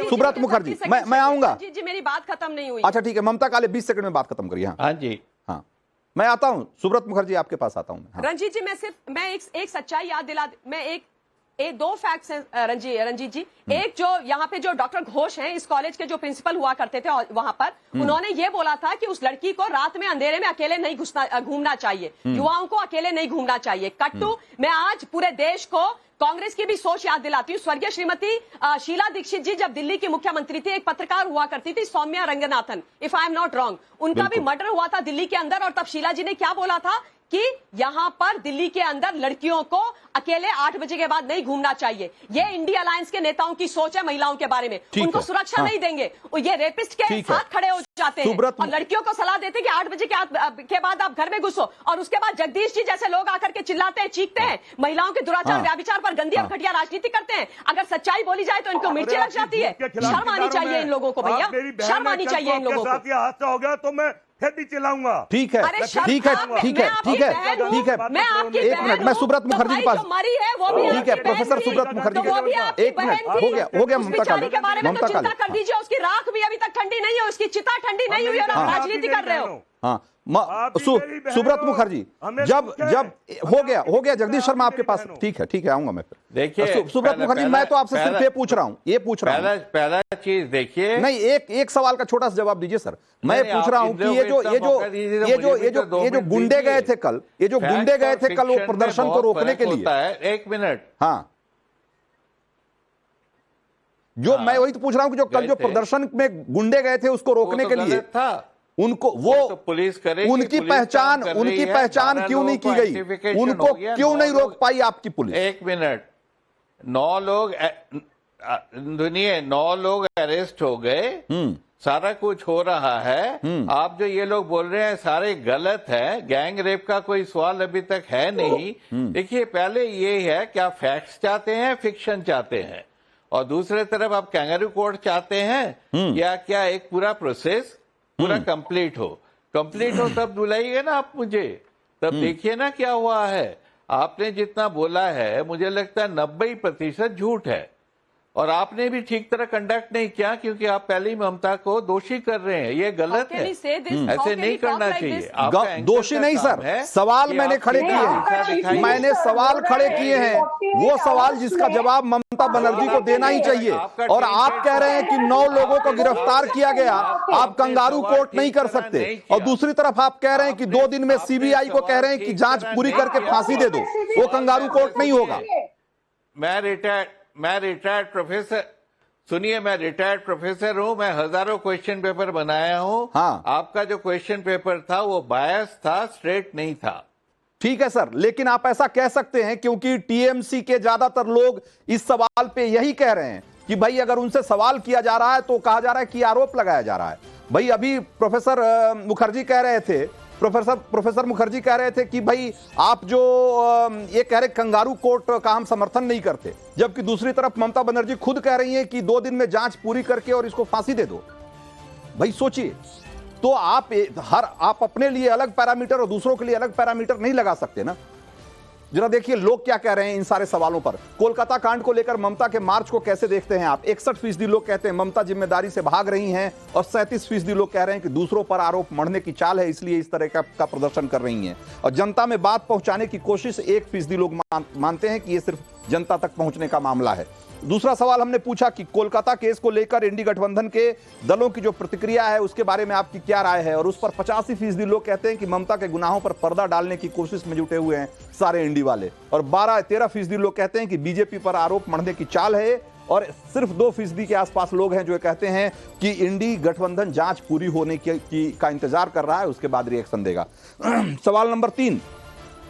सुब्रत मुखर्जी, मैं आऊंगा जी, मेरी बात खत्म नहीं हुई। अच्छा ठीक है, ममता काले 20 सेकंड में बात खत्म करिए। हाँ जी, हाँ मैं आता हूं, सुब्रत मुखर्जी आपके पास आता हूं। हाँ। रंजीत जी, मैं एक सच्चाई याद दिला, मैं एक दो फैक्ट्स हैं रंजीत जी। एक, जो यहाँ पे जो डॉक्टर घोष हैं, इस कॉलेज के जो प्रिंसिपल हुआ करते थे वहां पर, उन्होंने ये बोला था कि उस लड़की को रात में अंधेरे में अकेले नहीं घूमना चाहिए, युवाओं को अकेले नहीं घूमना चाहिए। कट्टू, मैं आज पूरे देश को कांग्रेस की भी सोच याद दिलाती हूँ। स्वर्गीय श्रीमती शीला दीक्षित जी जब दिल्ली की मुख्यमंत्री थी, एक पत्रकार हुआ करती थी Soumya Ranganathan, if I am not wrong, उनका भी मर्डर हुआ था दिल्ली के अंदर, और तब शीला जी ने क्या बोला था कि यहाँ पर दिल्ली के अंदर लड़कियों को अकेले 8 बजे के बाद नहीं घूमना चाहिए। ये इंडिया अलायंस के नेताओं की सोच है महिलाओं के बारे में, उनको सुरक्षा नहीं देंगे, ये रेपिस्ट के साथ खड़े हो जाते हैं और लड़कियों को सलाह देते हैं कि 8 बजे के बाद आप घर में घुसो, और उसके बाद जगदीश जी जैसे लोग आकर के चिल्लाते हैं, चीखते हैं, महिलाओं के दुराचार व्याभिचार पर गंदी और घटिया राजनीति करते हैं। अगर सच्चाई बोली जाए तो इनको मिर्ची लग जाती है। शर्म आनी चाहिए इन लोगों को भैया, शर्म आनी चाहिए इन लोगों को। हादसा हो गया तो मैं फिर भी चिल्लाऊंगा। ठीक है, ठीक है, ठीक है, ठीक है, ठीक है। मैं आपकी एक मिनट, मैं सुब्रत मुखर्जी के पास, मरी है वो भी ठीक है, प्रोफेसर सुब्रत मुखर्जी के, एक मिनट, हो गया ममता काले, के बारे में तो चिंता कर दीजिए, उसकी राख भी अभी तक ठंडी नहीं है, उसकी चिता ठंडी नहीं हुई और आप राजनीति कर रहे हो। हाँ, सुब्रत मुखर्जी, जब हो गया जगदीश शर्मा आपके पास, ठीक है, आऊंगा मैं फिर। देखिए सुब्रत मुखर्जी, मैं तो आपसे सिर्फ ये पूछ रहा हूँ, पहला चीज देखिए, नहीं एक सवाल का छोटा सा जवाब दीजिए सर। मैं पूछ रहा हूं कि ये जो गुंडे गए थे कल, वो प्रदर्शन को रोकने के लिए, एक मिनट, हाँ, जो मैं वही तो पूछ रहा हूं कि जो कल जो प्रदर्शन में गुंडे गए थे उसको रोकने के लिए था, उनको वो तो पुलिस करे, उनकी पहचान क्यों नहीं की गई, उनको क्यों नहीं रोक पाई आपकी पुलिस? एक मिनट, 9 लोग दुनिया 9 लोग अरेस्ट हो गए, सारा कुछ हो रहा है। आप जो ये लोग बोल रहे हैं सारे गलत है, गैंग रेप का कोई सवाल अभी तक है नहीं। देखिए, पहले ये है कि आप फैक्ट्स चाहते हैं, फिक्शन चाहते हैं, और दूसरे तरफ आप कैंगारू कोर्ट चाहते हैं, या क्या एक पूरा प्रोसेस पूरा कंप्लीट हो तब बुलाइए ना आप मुझे, तब देखिए ना क्या हुआ है। आपने जितना बोला है मुझे लगता है 90% झूठ है, और आपने भी ठीक तरह कंडक्ट नहीं किया, क्योंकि आप पहले ही ममता को दोषी कर रहे हैं। ये गलत है, ऐसे नहीं करना चाहिए। दोषी नहीं सर, सवाल मैंने खड़े किए हैं, मैंने सवाल खड़े किए हैं, वो सवाल जिसका जवाब ममता बनर्जी को देना ही चाहिए। और आप कह रहे हैं कि 9 लोगों को गिरफ्तार किया गया, आप कंगारू कोर्ट नहीं कर सकते, और दूसरी तरफ आप कह रहे हैं कि 2 दिन में सीबीआई को कह रहे हैं कि जांच पूरी करके फांसी दे दो, वो कंगारू कोर्ट नहीं होगा। मैं रिटायर्ड प्रोफेसर, सुनिए, मैं रिटायर्ड प्रोफेसर हूं, मैं हजारों क्वेश्चन पेपर बनाया हूं। हाँ। आपका जो क्वेश्चन पेपर था वो बायस था, स्ट्रेट नहीं था। ठीक है सर, लेकिन आप ऐसा कह सकते हैं क्योंकि टीएमसी के ज्यादातर लोग इस सवाल पे यही कह रहे हैं कि भाई अगर उनसे सवाल किया जा रहा है तो कहा जा रहा है कि आरोप लगाया जा रहा है। भाई अभी प्रोफेसर मुखर्जी कह रहे थे, प्रोफेसर मुखर्जी कह रहे थे कि भाई आप जो ये कह रहे कंगारू कोर्ट का हम समर्थन नहीं करते, जबकि दूसरी तरफ ममता बनर्जी खुद कह रही हैं कि 2 दिन में जांच पूरी करके और इसको फांसी दे दो। भाई सोचिए, तो आप अपने लिए अलग पैरामीटर और दूसरों के लिए अलग पैरामीटर नहीं लगा सकते ना। जरा देखिए लोग क्या कह रहे हैं इन सारे सवालों पर। कोलकाता कांड को लेकर ममता के मार्च को कैसे देखते हैं आप? 61% लोग कहते हैं ममता जिम्मेदारी से भाग रही हैं, और 37% लोग कह रहे हैं कि दूसरों पर आरोप मढ़ने की चाल है, इसलिए इस तरह का प्रदर्शन कर रही हैं। और जनता में बात पहुंचाने की कोशिश 1% लोग मानते हैं कि यह सिर्फ जनता तक पहुंचने का मामला है। दूसरा सवाल हमने पूछा कि कोलकाता केस को लेकर इंडी गठबंधन के दलों की जो प्रतिक्रिया है उसके बारे में आपकी क्या राय है, और उस पर 85% लोग कहते हैं कि ममता के गुनाहों पर पर्दा डालने की कोशिश में जुटे हुए हैं सारे इंडी वाले, और 13% लोग कहते हैं कि बीजेपी पर आरोप मढ़ने की चाल है, और सिर्फ 2% के आसपास लोग हैं जो कहते हैं कि इंडी गठबंधन जांच पूरी होने का इंतजार कर रहा है, उसके बाद रिएक्शन देगा। सवाल नंबर 3,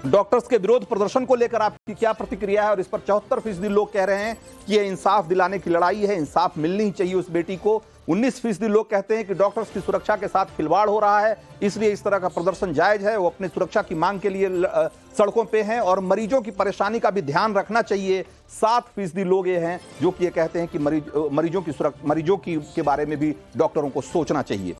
डॉक्टर्स के विरोध प्रदर्शन को लेकर आपकी क्या प्रतिक्रिया है? और इस पर 74% लोग कह रहे हैं कि यह इंसाफ दिलाने की लड़ाई है, इंसाफ मिलनी ही चाहिए उस बेटी को। 19% लोग कहते हैं कि डॉक्टर्स की सुरक्षा के साथ खिलवाड़ हो रहा है, इसलिए इस तरह का प्रदर्शन जायज है, वो अपनी सुरक्षा की मांग के लिए सड़कों पे हैं, और मरीजों की परेशानी का भी ध्यान रखना चाहिए। 7% लोग ये हैं जो कि ये कहते हैं कि मरीजों के बारे में भी डॉक्टरों को सोचना चाहिए।